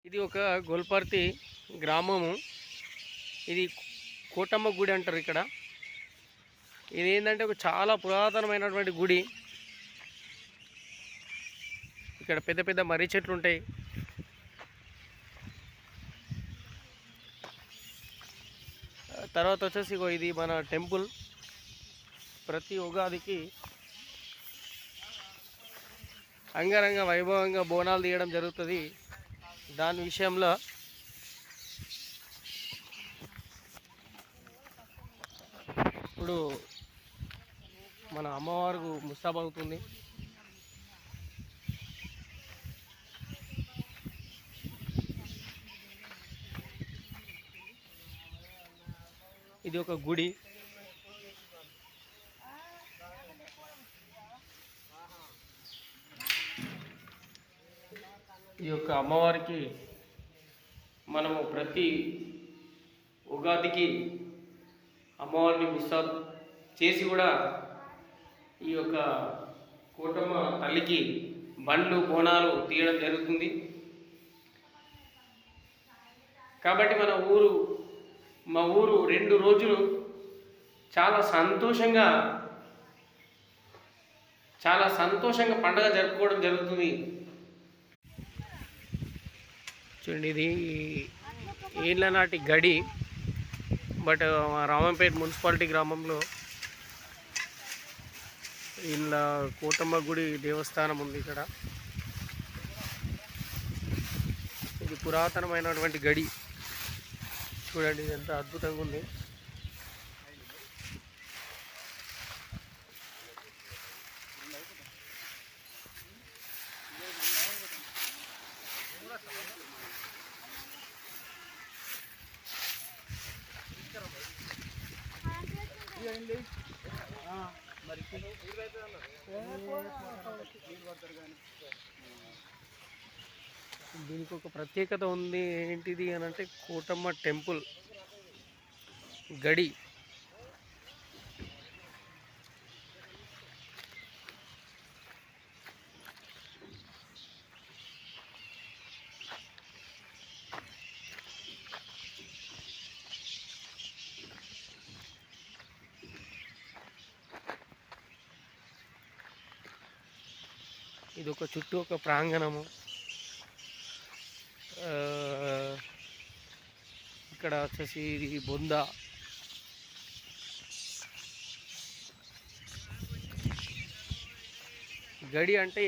ఇది ఒక గోల్పర్తి గ్రామము. ఇది కోటమ్మ గుడి అంటారు ఇక్కడ. ఇది ఏంటంటే ఒక చాలా పురాతనమైనటువంటి గుడి. ఇక్కడ పెద్ద పెద్ద మర్రి చెట్లు ఉంటాయి. తర్వాత వచ్చేసి ఇది మన టెంపుల్. ప్రతి ఉగాదికి అంగరంగ వైభవంగా బోనాలు తీయడం జరుగుతుంది. దాని విషయంలో ఇప్పుడు మన అమ్మవారికి ముస్తాబవుతుంది. ఇది ఒక గుడి. ఈ యొక్క అమ్మవారికి మనము ప్రతి ఉగాదికి అమ్మవారిని ముస్తాబ్ చేసి కూడా ఈ యొక్క కోటమ్మ తల్లికి బండ్లు బోనాలు తీయడం జరుగుతుంది. కాబట్టి మా ఊరు 2 రోజులు చాలా సంతోషంగా పండుగ జరుపుకోవడం జరుగుతుంది. చూడండి, ఇది ఏళ్ళ నాటి గడి. బట్ రామంపేట మున్సిపాలిటీ గ్రామంలో ఇలా కోటమ్మ గుడి దేవస్థానం ఉంది. ఇక్కడ ఇది పురాతనమైనటువంటి గడి. చూడండి, ఇది ఎంత అద్భుతంగా ఉంది. దీనికి ఒక ప్రత్యేకత ఉంది. ఏంటిది అని అంటే కోటమ్మ టెంపుల్ గడి. ఇది ఒక చుట్టూ ఒక ప్రాంగణము. ఇక్కడ వచ్చేసి ఇది బొంద. గడి అంటే